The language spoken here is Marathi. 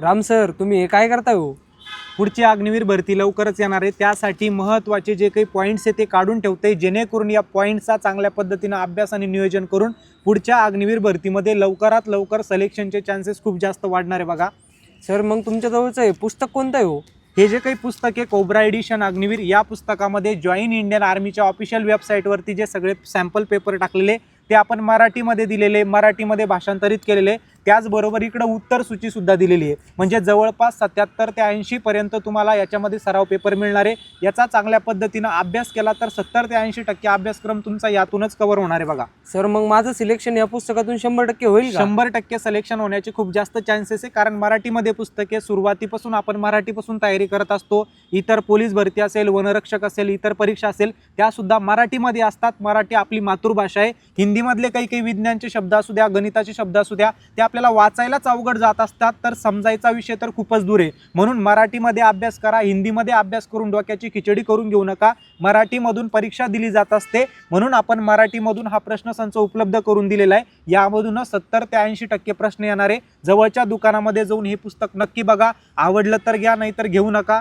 राम सर, तुम्ही हे काय करताय हो? पुढची अग्निवीर भरती लवकरच येणार आहे, त्यासाठी महत्त्वाचे जे काही पॉईंट्स आहे ते काढून ठेवते, जेणेकरून या पॉईंट्सचा चांगल्या पद्धतीनं अभ्यास आणि नियोजन करून पुढच्या अग्निवीर भरतीमध्ये लवकरात लवकर सिलेक्शनचे चान्सेस खूप जास्त वाढणार आहे बघा. सर, मग तुमच्या जवळचं हे पुस्तक कोणतं आहे हो? हे जे काही पुस्तक आहे कोब्रा एडिशन अग्निवीर, या पुस्तकामध्ये जॉईन इंडियन आर्मीच्या ऑफिशियल वेबसाईटवरती जे सगळे सॅम्पल पेपर टाकलेले ते आपण मराठीमध्ये दिलेले, मराठीमध्ये भाषांतरित केलेले, त्याचबरोबर इकडं उत्तर सूची सुद्धा दिलेली आहे. म्हणजे जवळपास 77 ते 80 पर्यंत तुम्हाला याच्यामध्ये सराव पेपर मिळणार आहे. याचा चांगल्या पद्धतीनं अभ्यास केला तर 70 ते 80% अभ्यासक्रम तुमचा यातूनच कव्हर होणार आहे बघा. सर, मग माझं सिलेक्शन या पुस्तकातून 100% होईल का? 100% सिलेक्शन होण्याचे खूप जास्त चान्सेस आहे, कारण मराठीमध्ये पुस्तके सुरुवातीपासून आपण मराठीपासून तयारी करत असतो. इतर पोलीस भरती असेल, वनरक्षक असेल, इतर परीक्षा असेल, त्यासुद्धा मराठीमध्ये असतात. मराठी आपली मातृभाषा आहे. हिंदीमधले काही विज्ञानचे शब्द असू द्या, गणिताचे शब्द असू द्या, ते आपल्याला वाचायलाच अवघड जात असतात, तर समजायचा विषय तर खूपच दूर आहे. म्हणून मराठीमध्ये अभ्यास करा. हिंदीमध्ये अभ्यास करून डोक्याची खिचडी करून घेऊ नका. मराठीमधून परीक्षा दिली जात असते, म्हणून आपण मराठीमधून हा प्रश्नसंच उपलब्ध करून दिलेला आहे. यामधूनच 70 ते 80% प्रश्न येणार आहे. जवळच्या दुकानामध्ये जाऊन हे पुस्तक नक्की बघा. आवडलं तर घ्या, नाहीतर घेऊ नका.